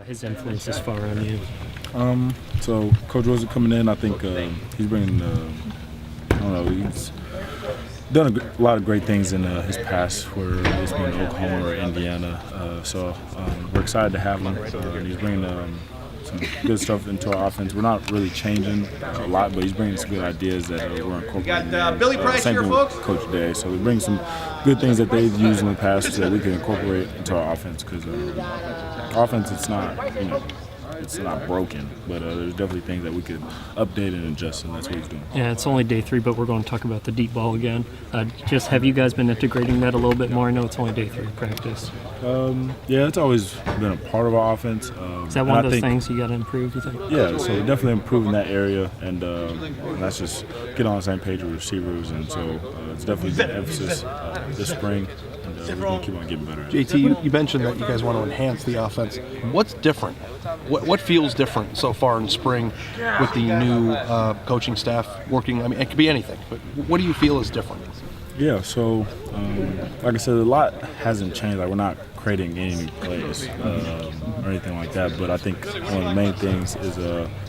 his influence this far on you? So Coach Rosen coming in, I think he's bringing, he's done a lot of great things in his past, where he's been in Oklahoma or Indiana. So we're excited to have him. He's bringing some good stuff into our offense. We're not really changing a lot, but he's bringing some good ideas that we're incorporating. Billy Price same here, thing folks. with Coach Day. So we bring some good things that they've used in the past that we can incorporate into our offense, because offense, it's not broken, but there's definitely things that we could update and adjust, and that's what he's doing. Yeah, it's only day 3, but we're going to talk about the deep ball again. Just have you guys been integrating that a little bit more? I know it's only day 3 of practice. Yeah, it's always been a part of our offense. Is that one of those things you got to improve, you think? Yeah, so we're definitely improving that area, and that's just get on the same page with receivers, and so it's definitely been emphasis this spring. We're going to keep on getting better. JT, you mentioned that you guys want to enhance the offense. What's different? What feels different so far in spring with the new coaching staff working? I mean, it could be anything, but what do you feel is different? Yeah, so like I said, a lot hasn't changed. Like, we're not creating any new plays or anything like that, but I think one of the main things is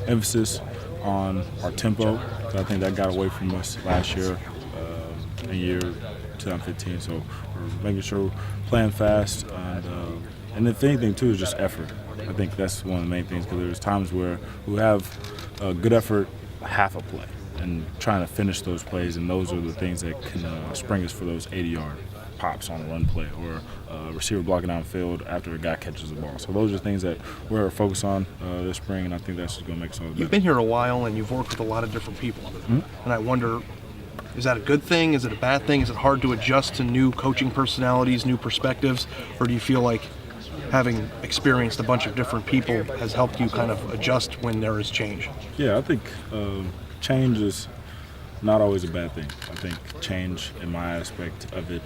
emphasis on our tempo. So I think that got away from us last year, in year 2015. So we're making sure we're playing fast, and if anything too is just effort. I think that's one of the main things, because there's times where we have a good effort half a play and trying to finish those plays, and those are the things that can spring us for those 80-yard pops on a run play, or a receiver blocking downfield after a guy catches the ball. So those are things that we're focused on this spring, and I think that's just going to make us all better. You've been here a while, and you've worked with a lot of different people, and I wonder, is that a good thing? Is it a bad thing? Is it hard to adjust to new coaching personalities, new perspectives, or do you feel like having experienced a bunch of different people has helped you kind of adjust when there is change? Yeah, I think change is not always a bad thing. I think change, in my aspect of it,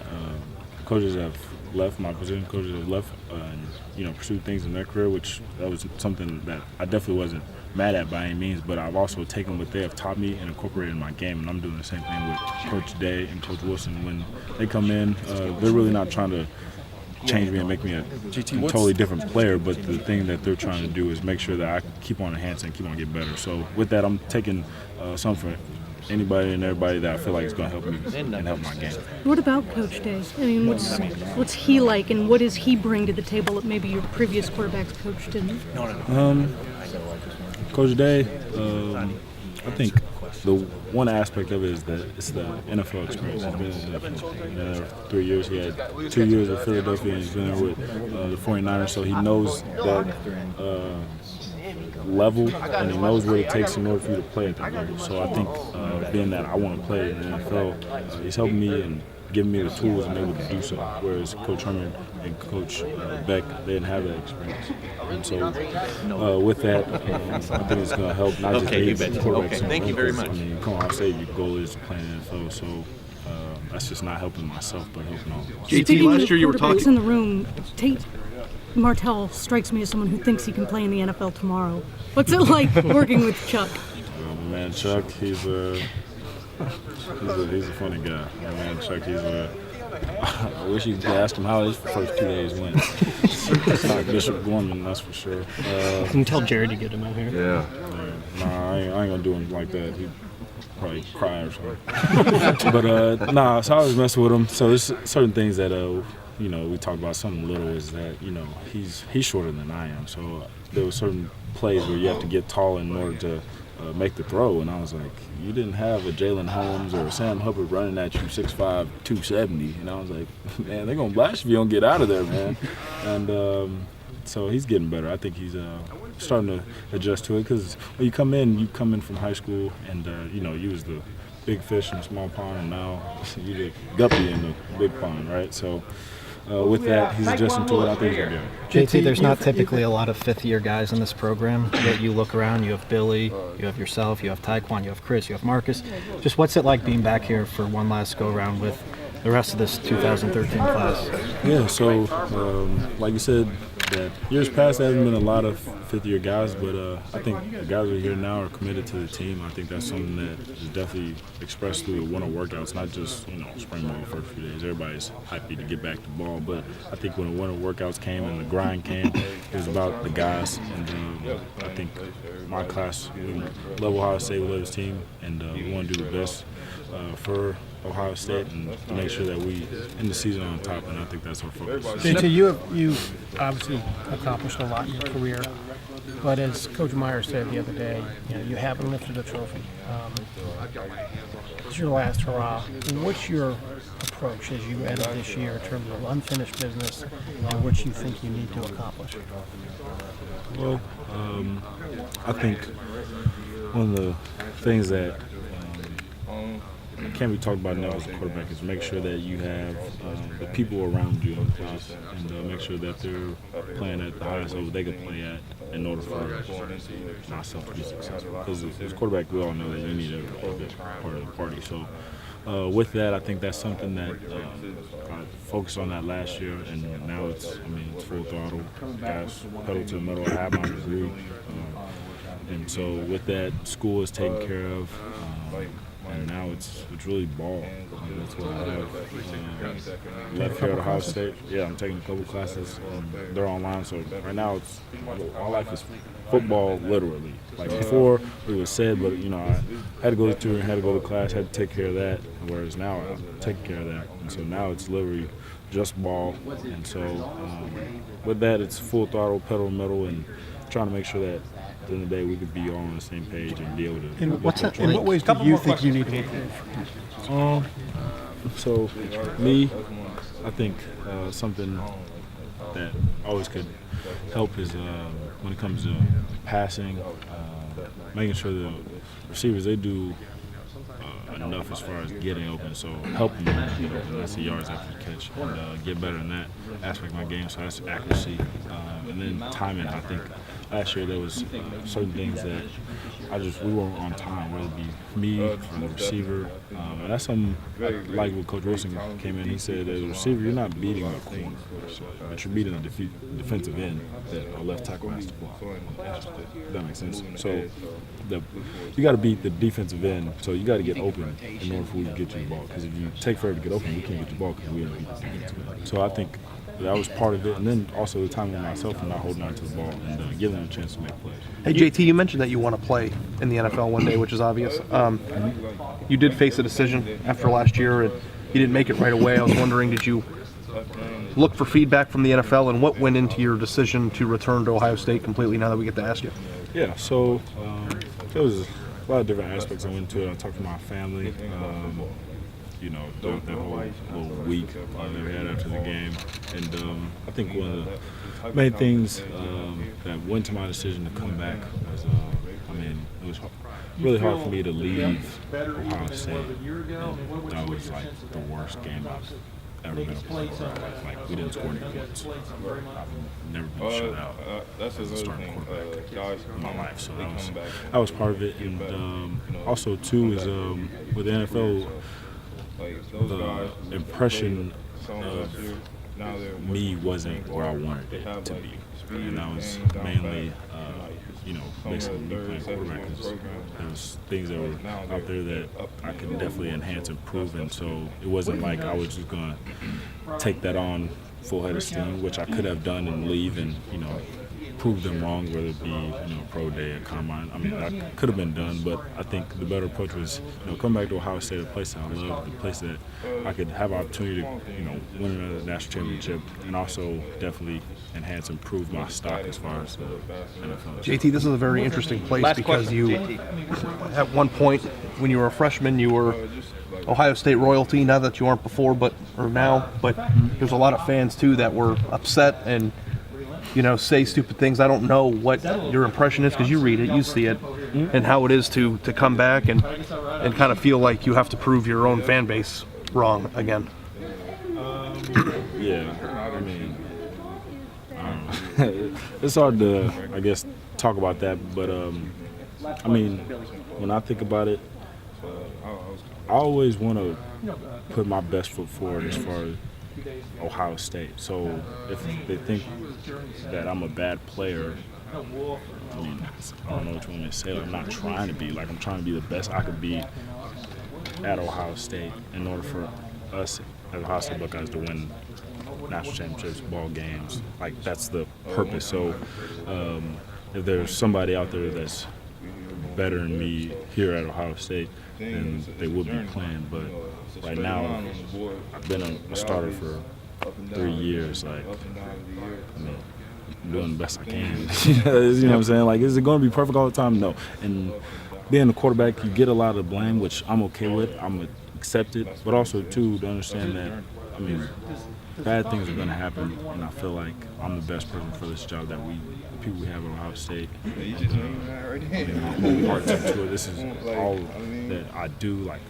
coaches have left my position, coaches have left and pursued things in their career, which that was something that I definitely wasn't mad at by any means, but I've also taken what they have taught me and incorporated in my game, and I'm doing the same thing with Coach Day and Coach Wilson. When they come in, they're really not trying to change me and make me a totally different player, but the thing that they're trying to do is make sure that I keep on enhancing and keep on getting better. So with that, I'm taking something for anybody and everybody that I feel like is going to help me and help my game. What about Coach Day? I mean, what's he like, and what does he bring to the table that maybe your previous quarterbacks coach didn't? Coach Day, I think the one aspect of it is that it's the NFL experience. He's been in the NFL 3 years. He had 2 years with Philadelphia, and he's been there with the 49ers, so he knows that level, and he knows what it takes in order for you to play at that level. So I think being that I want to play in the NFL, he's helping me and giving me the tools and able to do so, whereas Coach Herman and Coach Beck, they didn't have that experience. And so with that, I think it's going to help not just quarterbacks. Okay, thank you very much. I mean, come on, I'll say your goal is to play in the NFL, so that's just not helping myself, but helping all. JT, last year you were talking in the room. Tate Martell strikes me as someone who thinks he can play in the NFL tomorrow. What's it like working with Chuck? Man, Chuck, he's a funny guy. Man, Chuck, I wish you could ask him how his first 2 days went. It's not Bishop Gorman, that's for sure. Can you tell Jared to get him out here? Yeah. Nah, I ain't gonna do him like that. He'd probably cry or something. But so I was messing with him. So there's certain things that we talked about. Something little is that he's shorter than I am. So there were certain plays where you have to get tall in order to make the throw, and I was like, you didn't have a Jalen Holmes or a Sam Hubbard running at you 6'5", 270, and I was like, man, they're gonna blast you if you don't get out of there, man. And so he's getting better. I think he's starting to adjust to it, because when you come in from high school, and you was the big fish in a small pond, and now you're the guppy in the big pond, right? So with that, he's adjusting to it. I think he's going to be good. JT, there's not typically a lot of fifth-year guys in this program, yet you look around, you have Billy, you have yourself, you have Taekwon, you have Chris, you have Marcus. Just what's it like being back here for one last go-around with the rest of this 2013 class? Yeah, so like you said, that years past there hasn't been a lot of fifth-year guys, but I think the guys who are here now are committed to the team. I think that's something that is definitely expressed through the winter workouts, not just spring ball first few days. Everybody's happy to get back to ball, but I think when the winter workouts came and the grind came, it was about the guys. And I think my class, we love Ohio State, we love this team, and we want to do the best for Ohio State and make sure that we end the season on top, and I think that's our focus. JT, you've obviously accomplished a lot in your career, but as Coach Meyer said the other day, you haven't lifted a trophy. It's your last hurrah. What's your approach as you enter this year in terms of unfinished business and what you think you need to accomplish? Well, I think one of the things that can't be talked about now as a quarterback is make sure that you have the people around you in place and make sure that they're playing at the highest level they can play at in order for myself to be successful. Because as a quarterback, we all know that you need to be part of the party. So with that, I think that's something that I focused on that last year, and now it's full throttle. Guys, pedal to the metal. I have my degree, and so with that, school is taken care of. And now it's really ball. That's what I have. Left here at Ohio State. Yeah, I'm taking a couple classes. They're online, so right now my life is football, literally. Like before, it was said, but I had to go to tutoring, had to go to class, had to take care of that. Whereas now I'm taking care of that, and so now it's literally just ball. And so with that, it's full throttle, pedal to metal, and trying to make sure that at the end of the day, we could be all on the same page and be able to. In what ways do you think you need to improve? So, me, I think something that always could help is when it comes to passing, making sure the receivers, they do enough as far as getting open, so helping them get open. That's the yards after the catch, and get better in that aspect of my game. So that's accuracy, and then timing. I think last year there was certain things that we weren't on time, whether it be me or the receiver, and that's something like when Coach Wilson came in. He said, as a receiver, you're not beating a corner, but you're beating a defensive end that a left tackle has to block. That makes sense. So you got to beat the defensive end, so you got to get open in order for we to get you the ball. Because if you take forever to get open, we can't get the ball because we didn't beat the defensive end. So I think that was part of it, and then also the timing of myself and not holding on to the ball and giving them a chance to make plays. Hey, JT, you mentioned that you want to play in the NFL one day, which is obvious. You did face a decision after last year, and you didn't make it right away. I was wondering, did you look for feedback from the NFL, and what went into your decision to return to Ohio State completely now that we get to ask you? Yeah, so there was a lot of different aspects I went to it. I talked to my family, that whole little week that we had after the game. And I think one of the main things that went to my decision to come back was, it was really hard for me to leave Ohio State. And that was like the worst game I've ever been a part of. Like, we didn't score any points. I've never been shut out as a starting quarterback in my life. So that was part of it. And also, too, is with the NFL, the impression of me wasn't where I wanted it to be. And that was mainly, basically me playing quarterback, because there was things that were out there that I could definitely enhance and improve. And so it wasn't like I was just going to take that on full head of steam, which I could have done and leave and, prove them wrong, whether it be, pro day or combine. That could have been done, but I think the better approach was, come back to Ohio State, a place that I love, the place that I could have opportunity to, win another national championship, and also definitely enhance and improve my stock as far as the NFL. JT, this is a very interesting place because you, at one point when you were a freshman, you were Ohio State royalty. Now that you aren't before, but there's a lot of fans too that were upset and say stupid things. I don't know what your impression is because you read it, you see it, and how it is to come back and kind of feel like you have to prove your own fan base wrong again. It's hard to, I guess, talk about that, but when I think about it, I always want to put my best foot forward as far as Ohio State. So if they think that I'm a bad player, I mean, I don't know what you want me to say. I'm not trying to be. Like, I'm trying to be the best I could be at Ohio State in order for us as Ohio State Buckeyes to win national championships, ball games. Like, that's the purpose. So if there's somebody out there that's better than me here at Ohio State, then they would be playing. But right now, I've been a starter for 3 years. Like, I mean, I'm doing the best I can. You know what I'm saying? Like, is it going to be perfect all the time? No. And being a quarterback, you get a lot of blame, which I'm okay with. I'm going to accept it. But also, too, to understand that, I mean, bad things are going to happen. And I feel like I'm the best person for this job that the people we have at Ohio State. I mean, my whole heart's into it. This is all that I do. Like,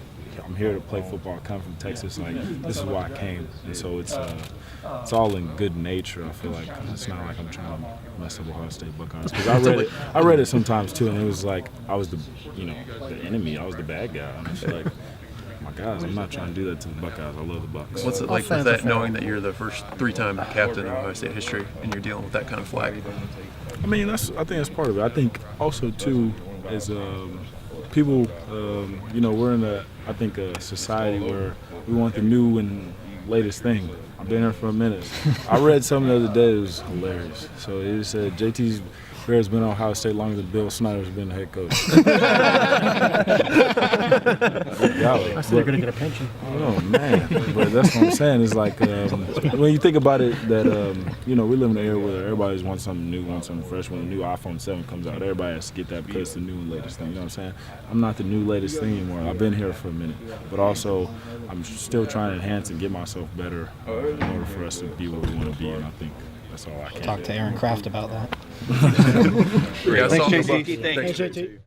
I'm here to play football. I come from Texas. Like, this is why I came. And so it's all in good nature. I feel like it's not like I'm trying to mess up Ohio State Buckeyes. Because I read it sometimes too, and it was like I was the enemy. I was the bad guy. And it's like, my guys, I'm not trying to do that to the Buckeyes. I love the Bucks. What's it like with that, knowing that you're the first 3-time captain in Ohio State history, and you're dealing with that kind of flag? I mean, I think that's part of it. I think also too is people. We're in a society where we want the new and latest thing. I've been here for a minute. I read something the other day that was hilarious. So it said JT's Barrett's been on Ohio State longer than Bill Snyder's been the head coach. I said they're going to get a pension. Oh, man. But that's what I'm saying. It's like, when you think about it, that, we live in an era where everybody wants something new, wants something fresh. When the new iPhone 7 comes out, everybody has to get that because it's the new and latest thing. You know what I'm saying? I'm not the new latest thing anymore. I've been here for a minute. But also, I'm still trying to enhance and get myself better in order for us to be where we want to be. And I think that's all I can do. Talk to Aaron Kraft about that. Thanks, JT. Thanks, JT.